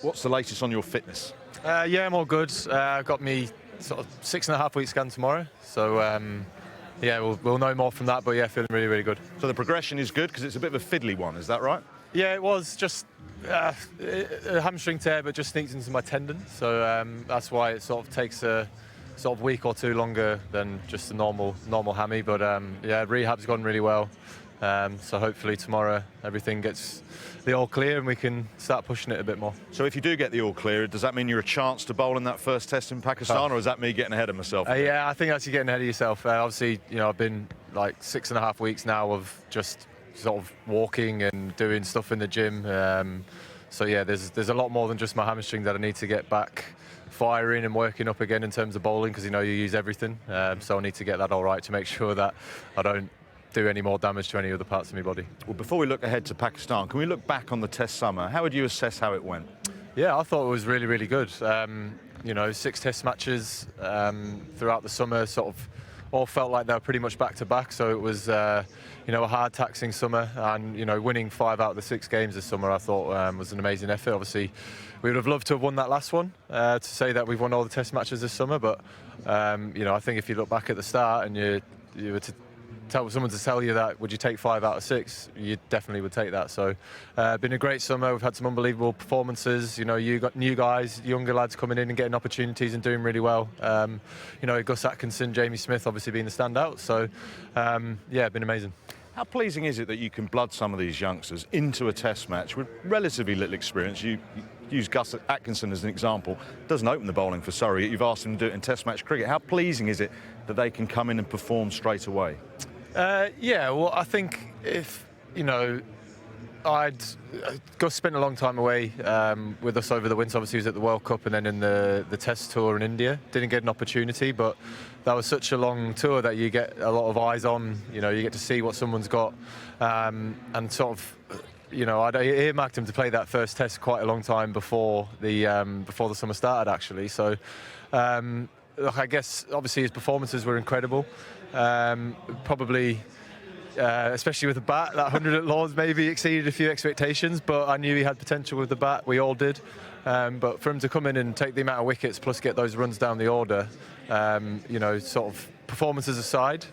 What's the latest on your fitness? Yeah, I'm all good. I've got me sort of 6.5 week scan tomorrow. So, yeah, we'll know more from that. But yeah, feeling really, really good. So the progression is good because it's a bit of a fiddly one, is that right? Yeah, it was just a hamstring tear, but just sneaked into my tendon. So that's why it sort of takes a sort of week or two longer than just a normal hammy. But yeah, rehab's gone really well. So hopefully tomorrow everything gets the all clear and we can start pushing it a bit more. So if you do get the all clear, does that mean you're a chance to bowl in that first test in Pakistan, or is that me getting ahead of myself? Yeah, I think that's you getting ahead of yourself. Obviously, you know, I've been like 6.5 weeks now of just sort of walking and doing stuff in the gym. So yeah, there's a lot more than just my hamstring that I need to get back firing and working up again in terms of bowling, because you know you use everything. So I need to get that all right to make sure that I don't do any more damage to any other parts of my body. Well, before we look ahead to Pakistan, can we look back on the test summer? How would you assess how it went? Yeah, I thought it was really, really good. You know, 6 test matches throughout the summer, sort of all felt like they were pretty much back to back. So it was, you know, a hard taxing summer, and you know, winning 5 out of the 6 games this summer, I thought was an amazing effort. Obviously, we would have loved to have won that last one to say that we've won all the test matches this summer. But you know, I think if you look back at the start and you were to tell someone to tell you that, would you take 5 out of 6? You definitely would take that. So, been a great summer. We've had some unbelievable performances. You know, you got new guys, younger lads coming in and getting opportunities and doing really well. You know, Gus Atkinson, Jamie Smith, obviously being the standout. So, yeah, been amazing. How pleasing is it that you can blood some of these youngsters into a test match with relatively little experience? You use Gus Atkinson as an example. Doesn't open the bowling for Surrey. You've asked him to do it in test match cricket. How pleasing is it that they can come in and perform straight away? Yeah, well, I think if, you know, Gus spent a long time away with us over the winter. Obviously, he was at the World Cup and then in the Test tour in India. Didn't get an opportunity, but that was such a long tour that you get a lot of eyes on. You know, you get to see what someone's got, and sort of, you know, I'd earmarked him to play that first Test quite a long time before the summer started, actually. So, look, I guess obviously his performances were incredible. Probably. Especially with the bat, that 100 at Lords maybe exceeded a few expectations, but I knew he had potential with the bat, we all did. But for him to come in and take the amount of wickets plus get those runs down the order, you know, sort of performances aside,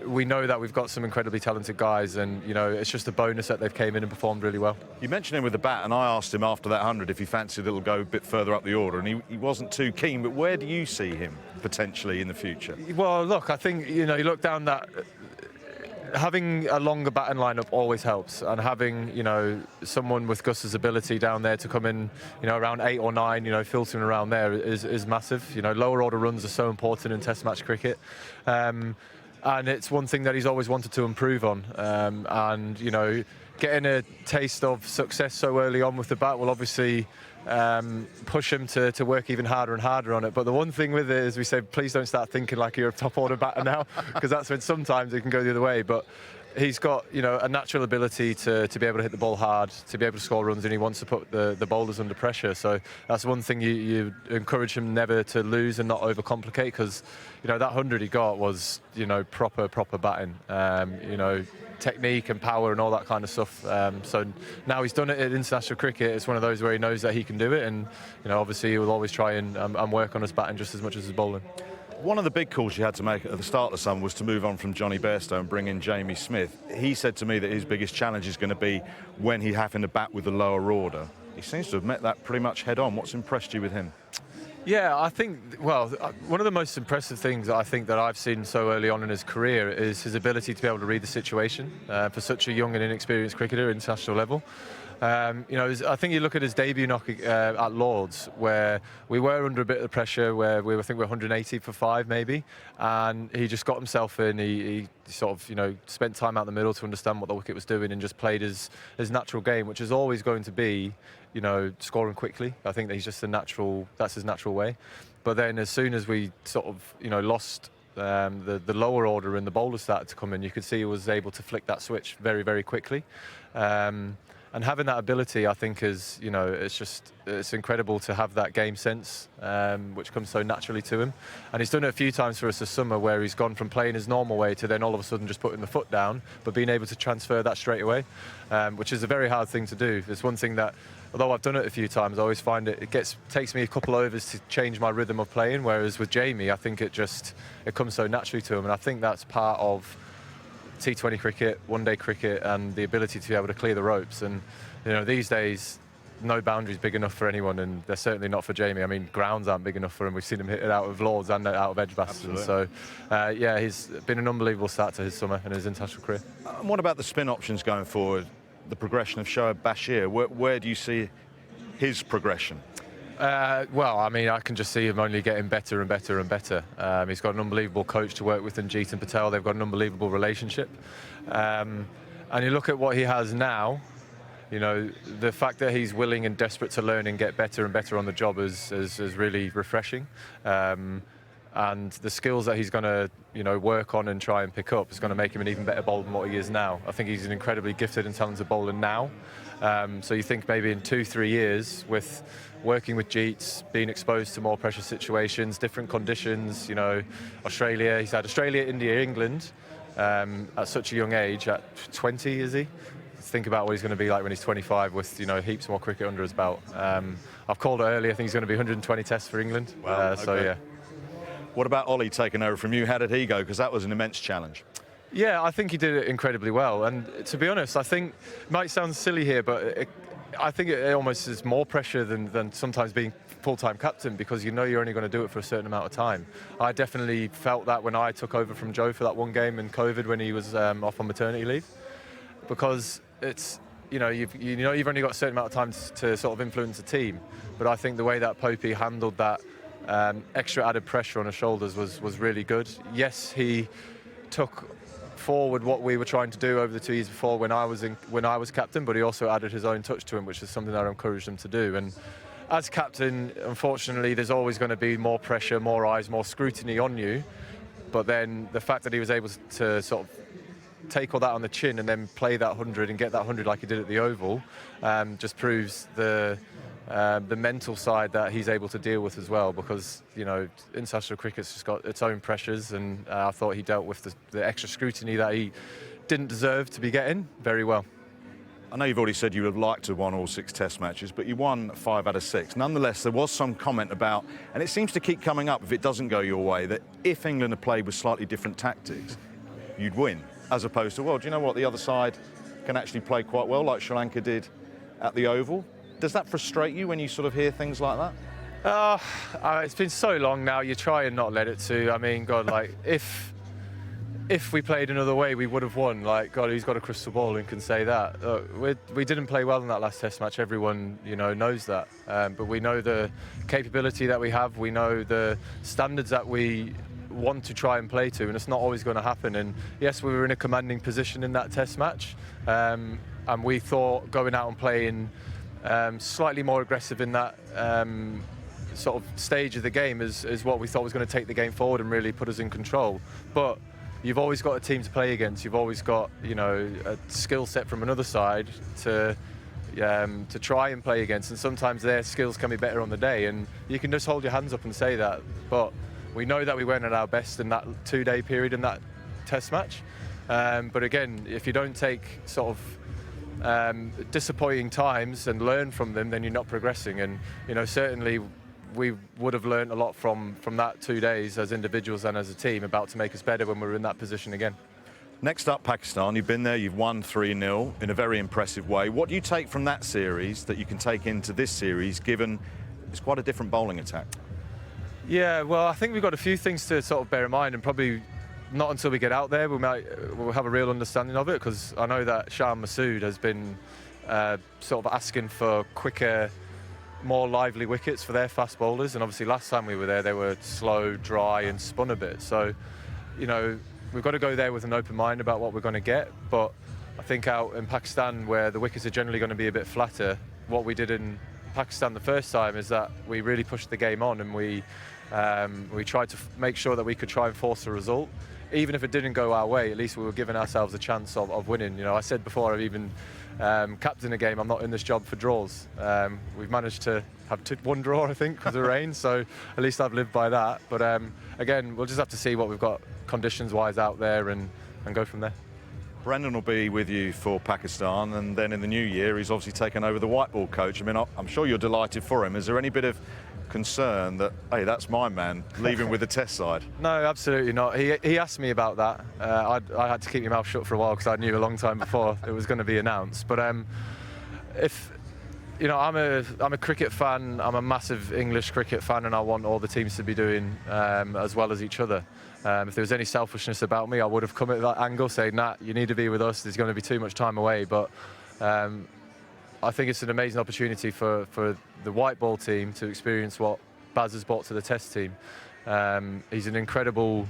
we know that we've got some incredibly talented guys, and you know, it's just a bonus that they've came in and performed really well. You mentioned him with the bat, and I asked him after that 100 if he fancied it'll go a bit further up the order, and he wasn't too keen. But where do you see him potentially in the future? Well, look, I think, you know, you look down that, having a longer batting lineup always helps, and having, you know, someone with Gus's ability down there to come in, you know, around 8 or 9, you know, filtering around there is massive. You know, lower order runs are so important in Test match cricket, and it's one thing that he's always wanted to improve on. And you know, getting a taste of success so early on with the bat will obviously push him to work even harder and harder on it. But the one thing with it is, we say, please don't start thinking like you're a top order batter now, because that's when sometimes it can go the other way. But he's got, you know, a natural ability to be able to hit the ball hard, to be able to score runs, and he wants to put the bowlers under pressure. So that's one thing you encourage him never to lose and not overcomplicate, because, you know, that 100 he got was, you know, proper batting. You know, technique and power and all that kind of stuff. So now he's done it in international cricket. It's one of those where he knows that he can do it, and you know, obviously he will always try and work on his batting just as much as his bowling. One of the big calls you had to make at the start of the summer was to move on from Johnny Bairstow and bring in Jamie Smith. He said to me that his biggest challenge is going to be when he's having to bat with the lower order. He seems to have met that pretty much head on. What's impressed you with him? Yeah, I think, well, one of the most impressive things I think that I've seen so early on in his career is his ability to be able to read the situation for such a young and inexperienced cricketer at international level. You know, I think you look at his debut knock at Lords, where we were under a bit of pressure, where I think we were 180 for 5 maybe, and he just got himself in. He sort of, you know, spent time out the middle to understand what the wicket was doing, and just played his natural game, which is always going to be, you know, scoring quickly. I think that he's just that's his natural way. But then as soon as we sort of, you know, lost the lower order and the bowlers started to come in, you could see he was able to flick that switch very, very quickly. And having that ability, I think, is, you know, it's incredible to have that game sense, which comes so naturally to him. And he's done it a few times for us this summer, where he's gone from playing his normal way to then all of a sudden just putting the foot down, but being able to transfer that straight away, which is a very hard thing to do. It's one thing that although I've done it a few times, I always find it takes me a couple overs to change my rhythm of playing. Whereas with Jamie, I think it comes so naturally to him, and I think that's part of T20 cricket, one-day cricket, and the ability to be able to clear the ropes. And these days, no boundaries big enough for anyone, and they're certainly not for Jamie. I mean, grounds aren't big enough for him. We've seen him hit it out of Lords and out of Edgbaston. So, he's been an unbelievable start to his summer and his international career. And what about the spin options going forward? The progression of Shoaib Bashir, where do you see his progression? Well, I mean, I can just see him only getting better and better and better. He's got an unbelievable coach to work with in Jeetan Patel. They've got an unbelievable relationship. And you look at what he has now, the fact that he's willing and desperate to learn and get better and better on the job is really refreshing. And the skills that he's going to, work on and try and pick up is going to make him an even better bowler than what he is now. I think he's an incredibly gifted and talented bowler now. So you think maybe in 2-3 years, with working with Jeets, being exposed to more pressure situations, different conditions, Australia, he's had Australia, India, England at such a young age, at 20, is he? Think about what he's going to be like when he's 25 with, heaps more cricket under his belt. I've called it earlier, I think he's going to be 120 tests for England. Wow, So, okay. yeah. What about Ollie taking over from you? How did he go? Because that was an immense challenge. Yeah, I think he did it incredibly well. And to be honest, I think it might sound silly here, but I think it almost is more pressure than sometimes being full-time captain, because you're only going to do it for a certain amount of time. I definitely felt that when I took over from Joe for that one game in COVID when he was off on maternity leave, because it's you've only got a certain amount of time to sort of influence a team. But I think the way that Popey handled that extra added pressure on his shoulders was really good. Yes, he took forward what we were trying to do over the 2 years before when I was captain, but he also added his own touch to him, which is something that I encouraged him to do. And as captain, unfortunately, there's always going to be more pressure, more eyes, more scrutiny on you. But then the fact that he was able to sort of take all that on the chin and then play that 100 and get that 100 like he did at the Oval just proves the mental side that he's able to deal with as well, because international cricket's just got its own pressures, and I thought he dealt with the extra scrutiny that he didn't deserve to be getting very well. I know you've already said you would have liked to have won all 6 test matches, but you won 5 out of 6. Nonetheless, there was some comment about, and it seems to keep coming up if it doesn't go your way, that if England had played with slightly different tactics, you'd win, as opposed to, well, do you know what, the other side can actually play quite well, like Sri Lanka did at the Oval. Does that frustrate you when you sort of hear things like that? It's been so long now, you try and not let it to. I mean, God, like, if we played another way, we would have won. Like, God, who's got a crystal ball and can say that? We didn't play well in that last test match. Everyone, knows that. But we know the capability that we have. We know the standards that we want to try and play to, and it's not always going to happen. And yes, we were in a commanding position in that test match. And we thought going out and playing slightly more aggressive in that sort of stage of the game is what we thought was going to take the game forward and really put us in control. But you've always got a team to play against. You've always got a skill set from another side to try and play against, and sometimes their skills can be better on the day, and you can just hold your hands up and say that. But we know that we weren't at our best in that 2-day period in that test match. But again, if you don't take sort of disappointing times and learn from them, then you're not progressing. And certainly we would have learned a lot from that 2 days as individuals and as a team about to make us better when we were in that position again. Next up, Pakistan. You've been there, you've won 3-0 in a very impressive way. What do you take from that series that you can take into this series, given it's quite a different bowling attack? Yeah, well, I think we've got a few things to sort of bear in mind, and probably not until we get out there we'll have a real understanding of it, because I know that Shah Masood has been sort of asking for quicker, more lively wickets for their fast bowlers, and obviously last time we were there they were slow, dry and spun a bit. So we've got to go there with an open mind about what we're going to get. But I think out in Pakistan, where the wickets are generally going to be a bit flatter, what we did in Pakistan the first time is that we really pushed the game on, and we tried to make sure that we could try and force a result. Even if it didn't go our way, at least we were giving ourselves a chance of winning. I said before, I've even captained a game, I'm not in this job for draws. We've managed to have one draw, I think, because of rain, so at least I've lived by that. But again, we'll just have to see what we've got conditions-wise out there and go from there. Brendan will be with you for Pakistan, and then in the new year he's obviously taken over the white ball coach. I mean, I'm sure you're delighted for him. Is there any bit of concern that, hey, that's my man leaving with the test side? No, absolutely not. He asked me about that. I had to keep my mouth shut for a while because I knew a long time before it was going to be announced. But if you know, I'm a cricket fan. I'm a massive English cricket fan, and I want all the teams to be doing as well as each other. If there was any selfishness about me, I would have come at that angle, saying, "Nah, you need to be with us. There's going to be too much time away." But I think it's an amazing opportunity for the white ball team to experience what Baz has brought to the Test team. He's an incredible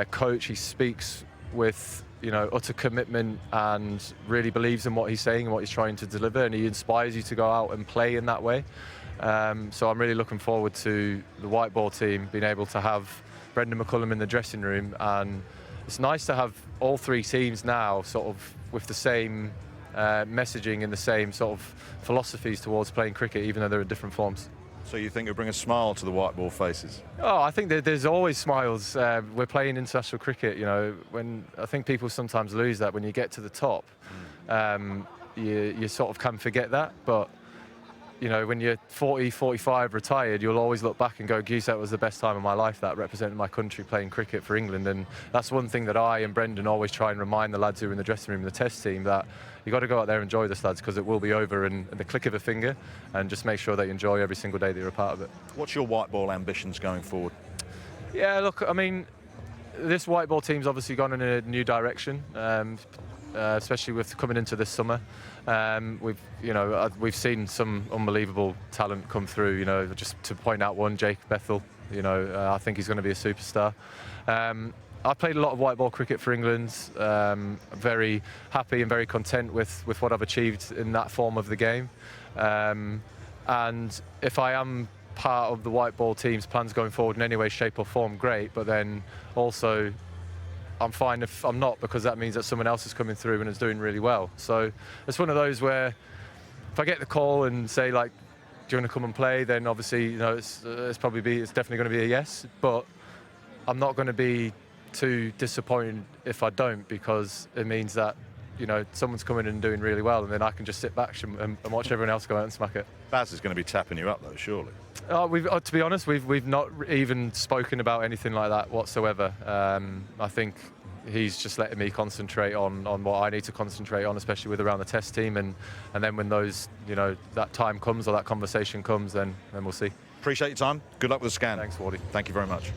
coach. He speaks with utter commitment and really believes in what he's saying and what he's trying to deliver, and he inspires you to go out and play in that way. So I'm really looking forward to the white ball team being able to have Brendan McCullum in the dressing room, and it's nice to have all three teams now sort of with the same messaging and the same sort of philosophies towards playing cricket, even though they're in different forms. So you think it'll bring a smile to the white ball faces? Oh, I think there's always smiles. We're playing international cricket, when I think people sometimes lose that when you get to the top. You sort of can forget that, but when you're 40, 45, retired, you'll always look back and go, geez, that was the best time of my life, that represented my country playing cricket for England. And that's one thing that I and Brendan always try and remind the lads who are in the dressing room, the Test team, that you got to go out there and enjoy this, lads, because it will be over in the click of a finger, and just make sure that you enjoy every single day that you're a part of it. What's your white ball ambitions going forward? Yeah, look, I mean, this white ball team's obviously gone in a new direction, especially with coming into this summer. We've seen some unbelievable talent come through. Just to point out one, Jake Bethel. I think he's going to be a superstar. I've played a lot of white ball cricket for England. I'm very happy and very content with what I've achieved in that form of the game. And if I am part of the white ball team's plans going forward in any way, shape or form, great. But then also, I'm fine if I'm not, because that means that someone else is coming through and is doing really well. So it's one of those where if I get the call and say, like, do you want to come and play, then obviously it's definitely going to be a yes. But I'm not going to be too disappointed if I don't, because it means that someone's coming and doing really well, and then I can just sit back and watch everyone else go out and smack it. Baz is going to be tapping you up though, surely. To be honest, we've not even spoken about anything like that whatsoever. I think he's just letting me concentrate on what I need to concentrate on, especially with around the Test team, and then when those that time comes or that conversation comes, then we'll see. Appreciate your time. Good luck with the scan. Thanks, Wardy. Thank you very much.